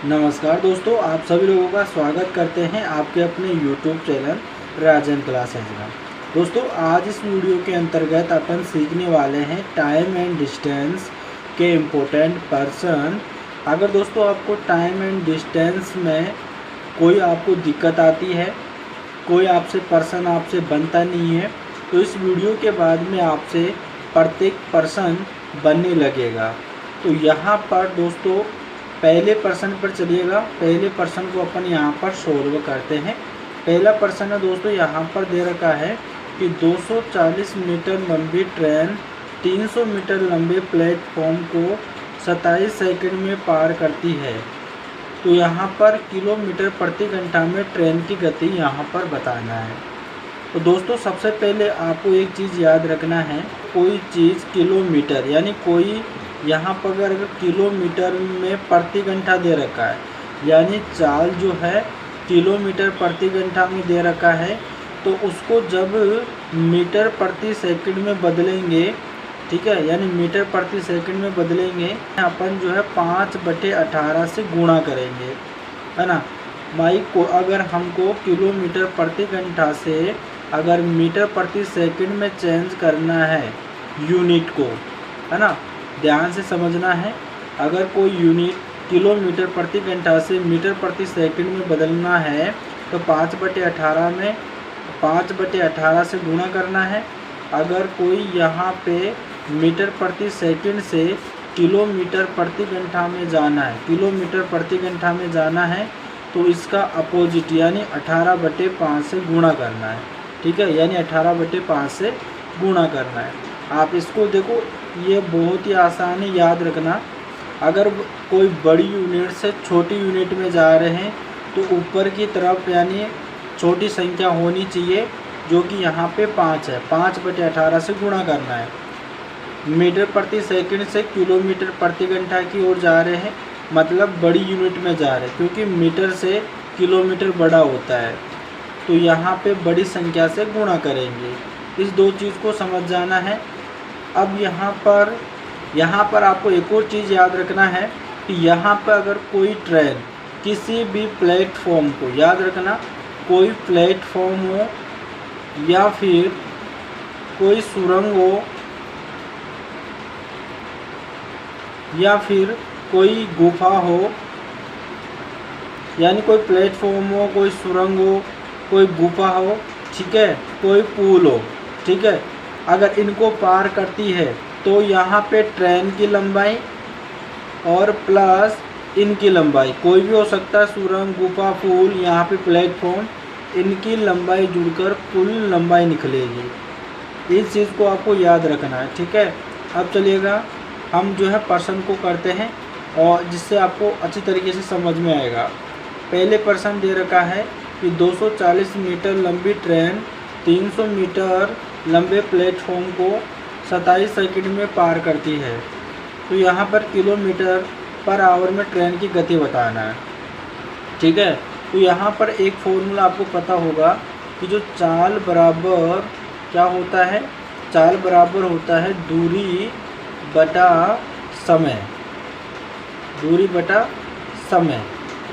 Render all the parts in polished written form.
नमस्कार दोस्तों, आप सभी लोगों का स्वागत करते हैं आपके अपने YouTube चैनल राजन क्लासेज में। दोस्तों, आज इस वीडियो के अंतर्गत अपन सीखने वाले हैं टाइम एंड डिस्टेंस के इम्पोर्टेंट पर्सन। अगर दोस्तों आपको टाइम एंड डिस्टेंस में कोई आपको दिक्कत आती है, कोई आपसे पर्सन आपसे बनता नहीं है, तो इस वीडियो के बाद में आपसे प्रत्येक पर्सन बनने लगेगा। तो यहाँ पर दोस्तों पहले पर्सन पर चलिएगा। पहले पर्सन को अपन यहाँ पर सोल्व करते हैं। पहला पर्सन है दोस्तों, यहाँ पर दे रखा है कि 240 मीटर लंबी ट्रेन 300 मीटर लंबे प्लेटफॉर्म को 27 सेकंड में पार करती है। तो यहाँ पर किलोमीटर प्रति घंटा में ट्रेन की गति यहाँ पर बताना है। तो दोस्तों सबसे पहले आपको एक चीज़ याद रखना है, कोई चीज़ किलोमीटर यानी कोई यहाँ पर अगर किलोमीटर में प्रति घंटा दे रखा है, यानी चाल जो है किलोमीटर प्रति घंटा में दे रखा है, तो उसको जब मीटर प्रति सेकंड में बदलेंगे, ठीक है, यानी मीटर प्रति सेकंड में बदलेंगे, अपन जो है 5/18 से गुणा करेंगे, है ना। माइक को अगर हमको किलोमीटर प्रति घंटा से अगर मीटर प्रति सेकंड में चेंज करना है यूनिट को, है ना, ध्यान से समझना है। अगर कोई यूनिट किलोमीटर प्रति घंटा से मीटर प्रति सेकंड में बदलना है तो 5/18 से गुणा करना है। अगर कोई यहाँ पे मीटर प्रति सेकंड से किलोमीटर प्रति घंटा में जाना है, किलोमीटर प्रति घंटा में जाना है, तो इसका अपोजिट यानी 18/5 से गुणा करना है, ठीक है, यानी 18/5 से गुणा करना है। आप इसको देखो, ये बहुत ही आसान है याद रखना। अगर कोई बड़ी यूनिट से छोटी यूनिट में जा रहे हैं तो ऊपर की तरफ यानी छोटी संख्या होनी चाहिए, जो कि यहाँ पे 5 है। 5/18 से गुणा करना है। मीटर प्रति सेकंड से किलोमीटर प्रति घंटा की ओर जा रहे हैं, मतलब बड़ी यूनिट में जा रहे हैं, क्योंकि मीटर से किलोमीटर बड़ा होता है, तो यहाँ पे बड़ी संख्या से गुणा करेंगे। इस दो चीज़ को समझ जाना है। अब यहाँ पर आपको एक और चीज़ याद रखना है कि यहाँ पर अगर कोई ट्रेन किसी भी प्लेटफॉर्म को, याद रखना, कोई प्लेटफॉर्म हो या फिर कोई सुरंग हो या फिर कोई गुफा हो, यानी कोई प्लेटफॉर्म हो, कोई सुरंग हो, कोई गुफा हो, ठीक है, कोई पुल हो, ठीक है, अगर इनको पार करती है तो यहाँ पे ट्रेन की लंबाई और प्लस इनकी लंबाई, कोई भी हो सकता है, सुरंग, गुफा, पुल, यहाँ पे प्लेटफॉर्म, इनकी लंबाई जुड़कर कुल लंबाई निकलेगी। इस चीज़ को आपको याद रखना है, ठीक है। अब चलिएगा हम जो है पर्सन को करते हैं और जिससे आपको अच्छी तरीके से समझ में आएगा। पहले पर्सन दे रखा है कि 240 मीटर लंबी ट्रेन 300 मीटर लंबे प्लेटफॉर्म को 27 सेकंड में पार करती है। तो यहाँ पर किलोमीटर पर आवर में ट्रेन की गति बताना है, ठीक है। तो यहाँ पर एक फॉर्मूला आपको पता होगा कि जो चाल बराबर क्या होता है, चाल बराबर होता है दूरी बटा समय, दूरी बटा समय,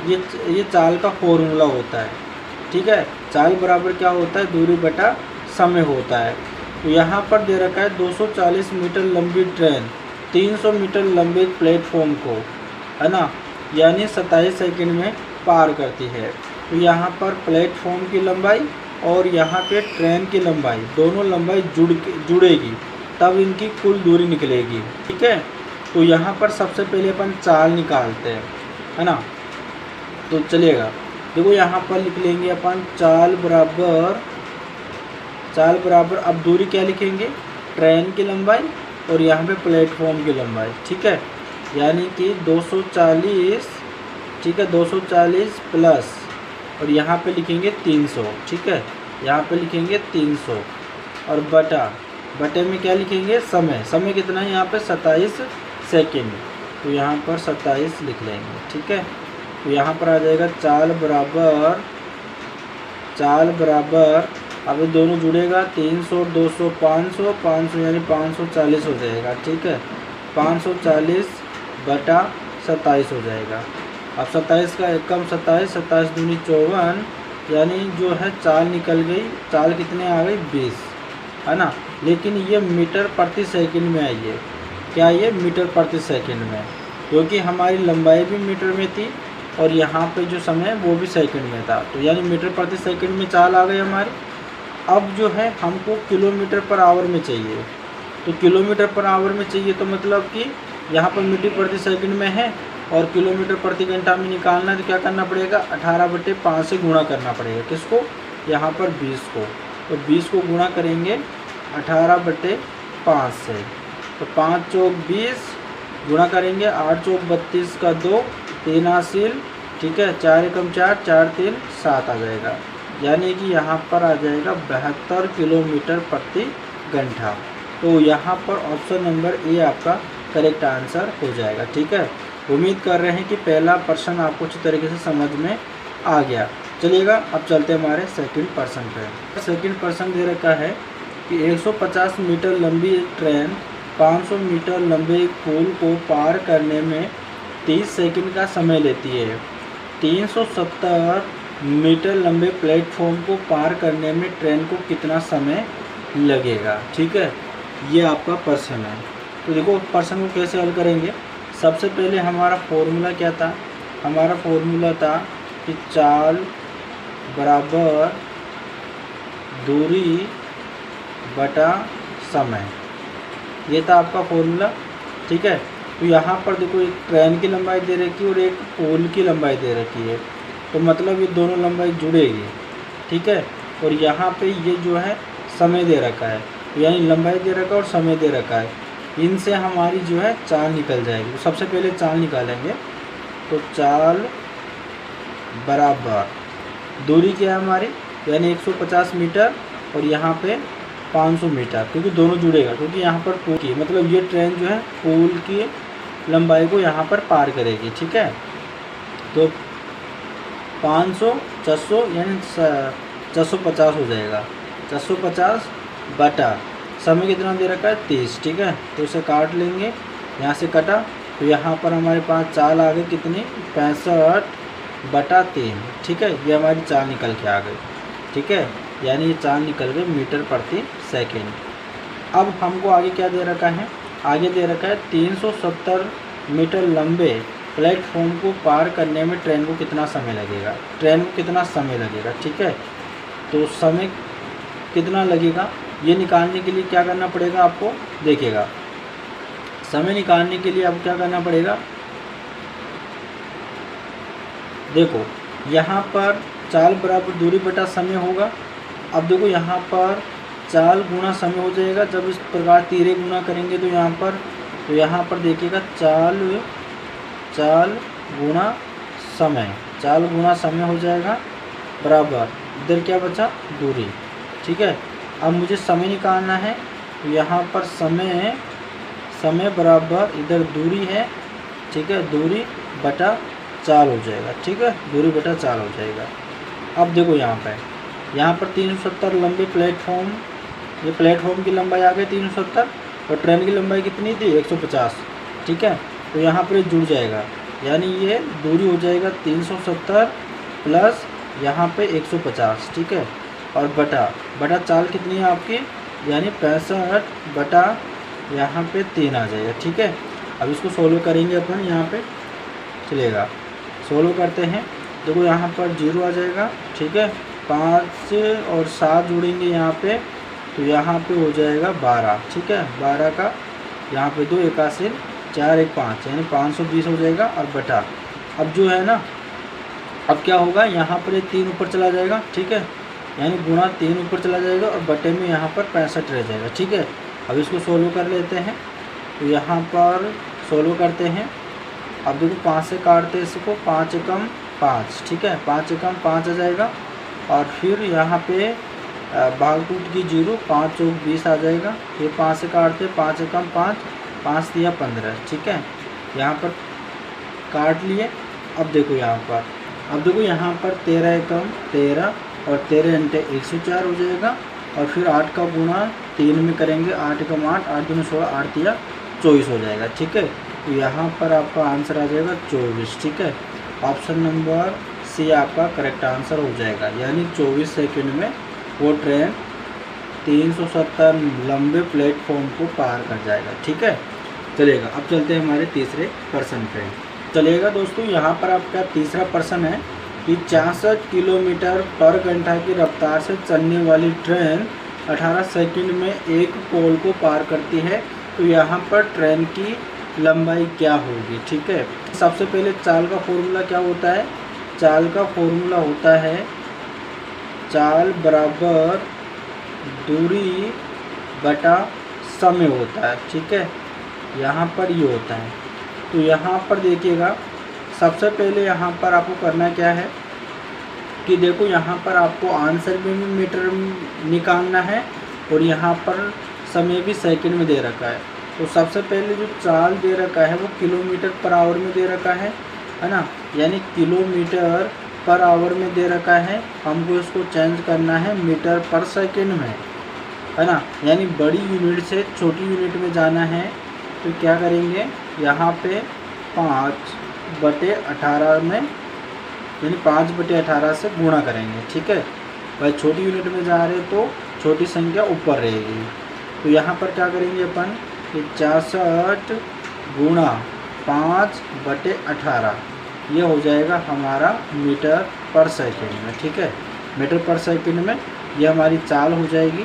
ये चाल का फॉर्मूला होता है, ठीक है। चाल बराबर क्या होता है, दूरी बटा समय होता है। तो यहाँ पर दे रखा है 240 मीटर लंबी ट्रेन 300 मीटर लंबे प्लेटफॉर्म को, है ना, यानी 27 सेकंड में पार करती है। तो यहाँ पर प्लेटफॉर्म की लंबाई और यहाँ पे ट्रेन की लंबाई, दोनों लंबाई जुड़ेगी, तब इनकी कुल दूरी निकलेगी, ठीक है। तो यहाँ पर सबसे पहले अपन चाल निकालते हैं, है ना। तो चलिएगा, देखो यहाँ पर लिख लेंगे अपन चाल बराबर अब दूरी क्या लिखेंगे, ट्रेन की लंबाई और यहाँ पे प्लेटफॉर्म की लंबाई, ठीक है, यानी कि 240, ठीक है, 240 प्लस और यहाँ पे लिखेंगे 300, ठीक है, यहाँ पे लिखेंगे 300 और बटे में क्या लिखेंगे, समय कितना है यहाँ पे 27 सेकंड, तो यहाँ पर 27 लिख लेंगे, ठीक है। तो यहाँ पर आ जाएगा चाल बराबर अब दोनों जुड़ेगा 300 और 200 500 यानी 540 हो जाएगा, ठीक है, 540/27 हो जाएगा। अब 27 का एकम 27, 27 दूनी 54, यानी जो है चाल निकल गई। चाल कितने आ गई 20, है ना। लेकिन ये मीटर प्रति सेकंड में आई है। क्या ये मीटर प्रति सेकंड में, क्योंकि हमारी लंबाई भी मीटर में थी और यहाँ पे जो समय है वो भी सेकंड में था, तो यानी मीटर प्रति सेकंड में चाल आ गई हमारी। अब जो है हमको किलोमीटर पर आवर में चाहिए, तो किलोमीटर पर आवर में चाहिए तो मतलब कि यहाँ पर मीटर प्रति सेकंड में है और किलोमीटर प्रति घंटा में निकालना है, तो क्या करना पड़ेगा 18/5 से गुणा करना पड़ेगा। किसको, यहाँ पर 20 को। तो 20 को गुणा करेंगे 18/5 से, तो 5 चौक 20 गुणा करेंगे 8 चौक 32 का 2, 3 हासिल, ठीक है, 4 एकम 4, 4 3 7 आ जाएगा। यानी कि यहाँ पर आ जाएगा 72 किलोमीटर प्रति घंटा। तो यहाँ पर ऑप्शन नंबर ए आपका करेक्ट आंसर हो जाएगा। ठीक है, उम्मीद कर रहे हैं कि पहला प्रश्न आपको अच्छी तरीके से समझ में आ गया। चलिएगा अब चलते हैं हमारे सेकंड प्रश्न पे। सेकंड प्रश्न दे रखा है कि 150 मीटर लंबी एक ट्रेन 500 मीटर लंबे एक पुल को पार करने में 30 सेकंड का समय लेती है। 370 मीटर लंबे प्लेटफॉर्म को पार करने में ट्रेन को कितना समय लगेगा। ठीक है, ये आपका प्रश्न है। तो देखो प्रश्न को कैसे हल करेंगे। सबसे पहले हमारा फॉर्मूला क्या था, हमारा फॉर्मूला था कि चाल बराबर दूरी बटा समय, ये था आपका फॉर्मूला। ठीक है, तो यहाँ पर देखो एक ट्रेन की लंबाई दे रखी है और एक पोल की लंबाई दे रखी है, तो मतलब ये दोनों लंबाई जुड़ेगी। ठीक है, और यहाँ पे ये जो है समय दे रखा है, यानी लंबाई दे रखा है और समय दे रखा है, इनसे हमारी जो है चाल निकल जाएगी। तो सबसे पहले चाल निकालेंगे, तो चाल बराबर दूरी क्या है हमारी, यानी 150 मीटर और यहाँ पे 500 मीटर, क्योंकि दोनों जुड़ेगा, क्योंकि यहाँ पर पुल की मतलब ये ट्रेन जो है पुल की लंबाई को यहाँ पर पार करेगी। ठीक है, तो 500 400 यानी 450 हो जाएगा। 450 बटा समय कितना दे रखा है 30। ठीक है, तो इसे काट लेंगे, यहाँ से कटा, तो यहाँ पर हमारे पास चाल आ गई कितनी 65/3। ठीक है, ये हमारी चाल निकल के आ गई। ठीक है, यानी ये चाल निकल गई मीटर प्रति सेकेंड। अब हमको आगे क्या दे रखा है, आगे दे रखा है 370 मीटर लंबे प्लेटफॉर्म को पार करने में ट्रेन को कितना समय लगेगा, ट्रेन को कितना समय लगेगा। ठीक है, तो समय कितना लगेगा ये निकालने के लिए क्या करना पड़ेगा आपको, देखिएगा समय निकालने के लिए आपको क्या करना पड़ेगा। देखो यहाँ पर चाल बराबर दूरी बटा समय होगा। अब देखो यहाँ पर चाल गुणा समय हो जाएगा, जब इस प्रकार तीरे गुणा करेंगे तो यहाँ पर देखिएगा चाल गुणा समय, चाल गुणा समय हो जाएगा बराबर इधर क्या बचा दूरी। ठीक है, अब मुझे समय निकालना है, तो यहाँ पर समय बराबर इधर दूरी है। ठीक है, दूरी बटा चाल हो जाएगा। ठीक है, दूरी बटा चाल हो जाएगा। अब देखो यहाँ पर 370 लंबे प्लेटफॉर्म, ये प्लेटफॉर्म की लंबाई आ गई 370 और ट्रेन की लंबाई कितनी थी 150। ठीक है, तो यहाँ पर जुड़ जाएगा, यानी ये दूरी हो जाएगा 370 प्लस यहाँ पे 150। ठीक है, और बटा चाल कितनी है आपकी, यानी 65 बटा यहाँ पे 3 आ जाएगा। ठीक है, अब इसको सोल्व करेंगे अपन, यहाँ पे चलेगा सोल्व करते हैं। देखो यहाँ पर 0 आ जाएगा। ठीक है, 5 और 7 जोड़ेंगे यहाँ पे, तो यहाँ पे हो जाएगा 12। ठीक है, 12 का यहाँ पे 2 81 4 1 5, यानी 520 हो जाएगा। और बटा अब जो है ना, अब क्या होगा यहाँ पर 3 ऊपर चला जाएगा। ठीक है, यानी गुणा 3 ऊपर चला जाएगा और बटे में यहाँ पर 65 रह जाएगा। ठीक है, अब इसको सोल्व कर लेते हैं, तो यहाँ पर सोल्व करते हैं। अब देखो 5 से काटते हैं इसको, 5 एकम 5। ठीक है, 5 एकम 5 आ जाएगा और फिर यहाँ पे भाग टूट की 0, 5 चौक 20 आ जाएगा। फिर 5 से काटते 5 एकम 5, 5 दिया 15। ठीक है, यहाँ पर काट लिए। अब देखो यहाँ पर 13 एकम 13 और 13 घंटे 104 हो जाएगा। और फिर 8 का गुणा 3 में करेंगे, 8 एकम 8, 8 दूनी 16, 8 दिया 24 हो जाएगा। ठीक है, तो यहाँ पर आपका आंसर आ जाएगा 24। ठीक है, ऑप्शन नंबर सी आपका करेक्ट आंसर हो जाएगा, यानी 24 सेकंड में वो ट्रेन 370 लंबे प्लेटफॉर्म को पार कर जाएगा। ठीक है, चलेगा। अब चलते हैं हमारे तीसरे प्रश्न पे। चलिएगा दोस्तों, यहाँ पर आपका तीसरा प्रश्न है कि 66 किलोमीटर पर घंटा की रफ्तार से चलने वाली ट्रेन 18 सेकंड में एक पोल को पार करती है, तो यहाँ पर ट्रेन की लंबाई क्या होगी। ठीक है, सबसे पहले चाल का फॉर्मूला क्या होता है। चाल का फॉर्मूला होता है चाल बराबर दूरी बटा समय होता है। ठीक है, यहाँ पर ये होता है। तो यहाँ पर देखिएगा, सबसे पहले यहाँ पर आपको करना क्या है कि देखो, यहाँ पर आपको आंसर भी मीटर निकालना है और यहाँ पर समय भी सेकंड में दे रखा है। तो सबसे पहले जो चाल दे रखा है वो किलोमीटर पर आवर में दे रखा है ना, यानी किलोमीटर पर आवर में दे रखा है। हमको इसको चेंज करना है मीटर पर सेकंड में, है ना, यानी बड़ी यूनिट से छोटी यूनिट में जाना है। तो क्या करेंगे, यहाँ पे 5/18 में, यानी 5/18 से गुणा करेंगे। ठीक है भाई, छोटी यूनिट में जा रहे तो छोटी संख्या ऊपर रहेगी। तो यहाँ पर क्या करेंगे अपन कि 66 गुणा 5/18 ये हो जाएगा हमारा मीटर पर सेकंड में। ठीक है, मीटर पर सेकंड में ये हमारी चाल हो जाएगी।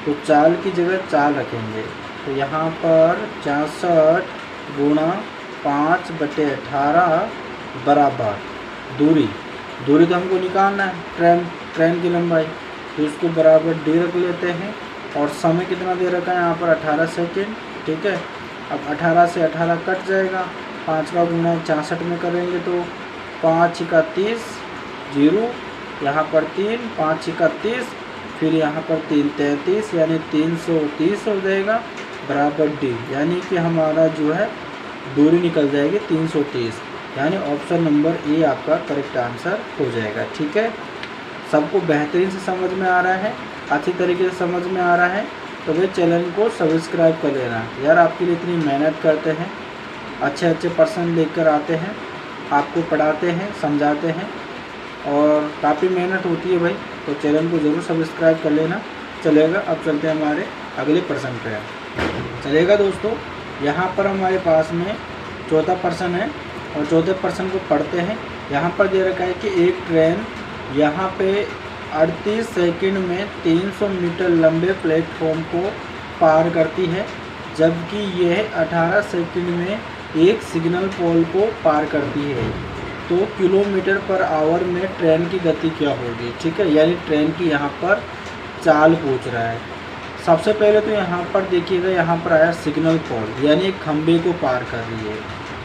तो चाल की जगह चाल रखेंगे, तो यहाँ पर 66 गुणा 5/18 बराबर दूरी तो हमको निकालना है ट्रेन की लंबाई, तो इसको बराबर डी रख लेते हैं। और समय कितना दे रखा है यहाँ पर 18 सेकंड। ठीक है, अब 18 से 18 कट जाएगा, 5 का गुणा 66 में करेंगे तो 5 का 30, 0 यहाँ पर 3, 5 का 30, फिर यहाँ पर 3 33, यानी 330 हो जाएगा बराबर डी, यानी कि हमारा जो है दूरी निकल जाएगी 330, यानी ऑप्शन नंबर ए आपका करेक्ट आंसर हो जाएगा। ठीक है, सबको बेहतरीन से समझ में आ रहा है, अच्छी तरीके से समझ में आ रहा है, तो वे चैनल को सब्सक्राइब कर लेना यार। आपके लिए इतनी मेहनत करते हैं, अच्छे प्रश्न लेकर आते हैं, आपको पढ़ाते हैं, समझाते हैं और काफ़ी मेहनत होती है भाई, तो चैनल को ज़रूर सब्सक्राइब कर लेना। चलेगा, अब चलते हैं हमारे अगले प्रश्न पे। चलेगा दोस्तों, यहाँ पर हमारे पास में चौथा प्रश्न है और चौथे प्रश्न को पढ़ते हैं। यहाँ पर दे रखा है कि एक ट्रेन यहाँ पे 38 सेकंड में 300 मीटर लंबे प्लेटफॉर्म को पार करती है, जबकि यह 18 सेकंड में एक सिग्नल पोल को पार करती है, तो किलोमीटर पर आवर में ट्रेन की गति क्या होगी। ठीक है, यानी ट्रेन की यहाँ पर चाल पूछ रहा है। सबसे पहले तो यहाँ पर देखिएगा, यहाँ पर आया सिग्नल पोल, यानी एक खंबे को पार कर रही है।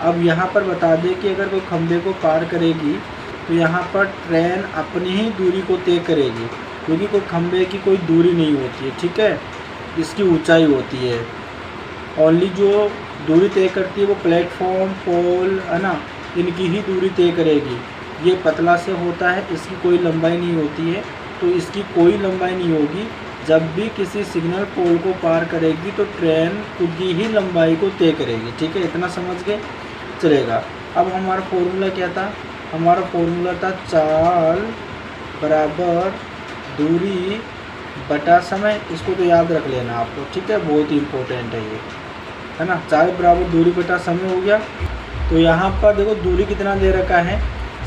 अब यहाँ पर बता दें कि अगर कोई खंबे को पार करेगी तो यहाँ पर ट्रेन अपनी ही दूरी को तय करेगी, क्योंकि कोई खंबे की कोई दूरी नहीं होती है। ठीक है, इसकी ऊंचाई होती है। ओनली जो दूरी तय करती है वो प्लेटफॉर्म, पोल, है ना, इनकी ही दूरी तय करेगी। ये पतला से होता है, इसकी कोई लंबाई नहीं होती है, तो इसकी कोई लंबाई नहीं होगी। जब भी किसी सिग्नल पोल को पार करेगी तो ट्रेन खुद की ही लंबाई को तय करेगी। ठीक है, इतना समझ गए, चलेगा। अब हमारा फॉर्मूला क्या था, हमारा फॉर्मूला था चाल बराबर दूरी बटा समय। इसको तो याद रख लेना आपको, ठीक है, बहुत ही इम्पोर्टेंट है ये, है ना। चाल बराबर दूरी बटा समय हो गया। तो यहाँ पर देखो दूरी कितना दे रखा है।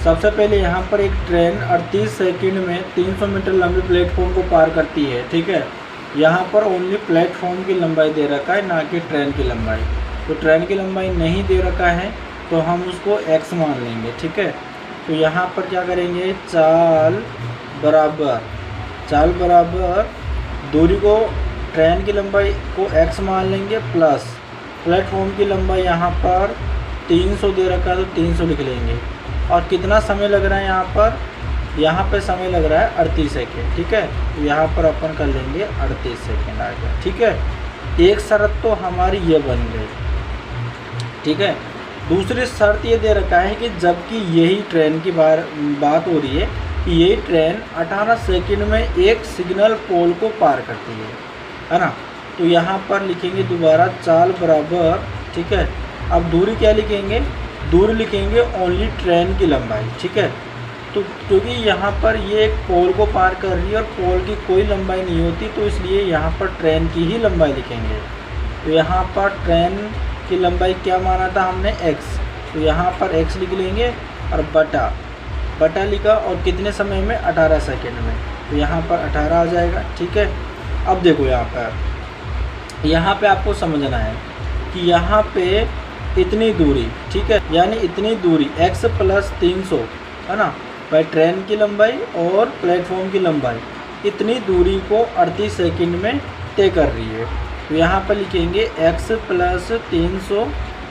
सबसे पहले यहाँ पर एक ट्रेन 38 सेकंड में 300 मीटर लंबी प्लेटफॉर्म को पार करती है। ठीक है, यहाँ पर ओनली प्लेटफॉर्म की लंबाई दे रखा है, ना कि ट्रेन की लंबाई। तो ट्रेन की लंबाई नहीं दे रखा है तो हम उसको x मान लेंगे। ठीक है, तो यहाँ पर क्या करेंगे, चाल बराबर दूरी को, ट्रेन की लंबाई को x मान लेंगे, प्लस प्लेटफॉर्म की लंबाई यहाँ पर 300 दे रखा है तो 300 लिख लेंगे। और कितना समय लग रहा है यहाँ पे समय लग रहा है 38 सेकेंड। ठीक है, तो यहाँ पर अपन कर लेंगे 38 सेकेंड आ गया। ठीक है, एक शर्त तो हमारी ये बन गई। ठीक है, दूसरी शर्त ये दे रखा है कि जबकि यही ट्रेन की बात हो रही है कि यही ट्रेन 18 सेकंड में एक सिग्नल पोल को पार करती है ना। तो यहाँ पर लिखेंगे दोबारा चाल बराबर, ठीक है, अब दूरी क्या लिखेंगे, दूरी लिखेंगे ओनली ट्रेन की लंबाई, ठीक है। तो क्योंकि यहाँ पर ये एक पोल को पार कर रही है और पोल की कोई लंबाई नहीं होती, तो इसलिए यहाँ पर ट्रेन की ही लंबाई लिखेंगे। तो यहाँ पर ट्रेन की लंबाई क्या माना था हमने, x, तो यहाँ पर x लिख लेंगे और बटा लिखा, और कितने समय में, 18 सेकेंड में, तो यहाँ पर 18 आ जाएगा, ठीक है। अब देखो यहाँ पे आपको समझना है कि यहाँ पे इतनी दूरी, ठीक है, यानी इतनी दूरी x + 300 है ना, भाई ट्रेन की लंबाई और प्लेटफॉर्म की लंबाई, इतनी दूरी को 38 सेकंड में तय कर रही है। तो यहाँ पर लिखेंगे x + 300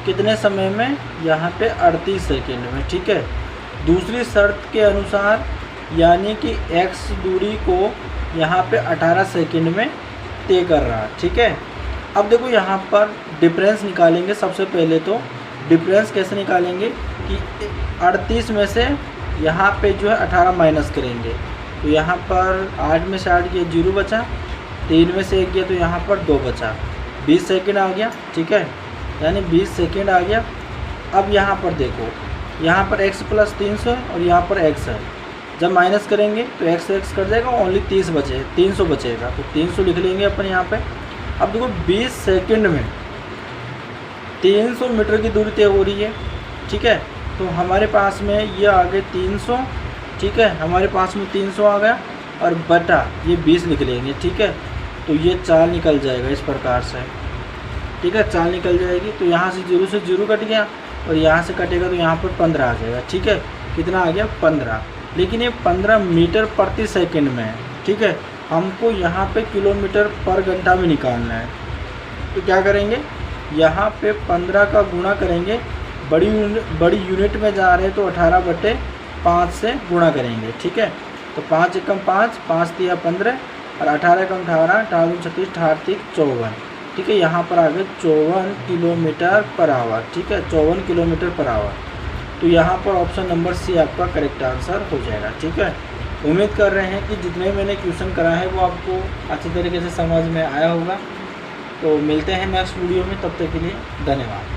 कितने समय में, यहाँ पे 38 सेकंड में, ठीक है। दूसरी शर्त के अनुसार यानी कि x दूरी को यहाँ पे 18 सेकंड में तय कर रहा है, ठीक है। अब देखो यहाँ पर डिफरेंस निकालेंगे। सबसे पहले तो डिफरेंस कैसे निकालेंगे कि 38 में से यहाँ पे जो है 18 माइनस करेंगे, तो यहाँ पर 8 में से 8 गया 0 बचा, 3 में से 1 गया तो यहाँ पर 2 बचा, 20 सेकंड आ गया, ठीक है, यानी 20 सेकंड आ गया। अब यहाँ पर देखो, यहाँ पर x + 300 और यहाँ पर x है, जब माइनस करेंगे तो x कट जाएगा, ओनली 300 बचेगा, तो 300 लिख लेंगे अपन यहाँ पे। अब देखो 20 सेकंड में 300 मीटर की दूरी तय हो रही है, ठीक है। तो हमारे पास में ये आ गए 300, ठीक है, हमारे पास में 300 आ गया, और बटा ये 20 लिख लेंगे, ठीक है। तो ये 4 निकल जाएगा इस प्रकार से, ठीक है, 4 निकल जाएगी। तो यहाँ से 0 कट गया, और यहाँ से कटेगा तो यहाँ पर 15 आ जाएगा, ठीक है। कितना आ गया, 15। लेकिन ये 15 मीटर प्रति सेकंड में है, ठीक है। हमको यहाँ पे किलोमीटर पर घंटा में निकालना है, तो क्या करेंगे, यहाँ पे 15 का गुणा करेंगे, बड़ी यूनिट में जा रहे हैं तो 18/5 से गुणा करेंगे, ठीक है। तो 5 एकम 5, 5 तिया 15, और 18 एकम 18, 18 दूनी 36, 18 54, ठीक है। यहाँ पर आ गए 54 किलोमीटर पर आवर, ठीक है, 54 किलोमीटर पर आवर। तो यहाँ पर ऑप्शन नंबर सी आपका करेक्ट आंसर हो जाएगा, ठीक है। उम्मीद कर रहे हैं कि जितने मैंने क्वेश्चन कराए हैं वो आपको अच्छी तरीके से समझ में आया होगा। तो मिलते हैं नेक्स्ट वीडियो में, तब तक के लिए धन्यवाद।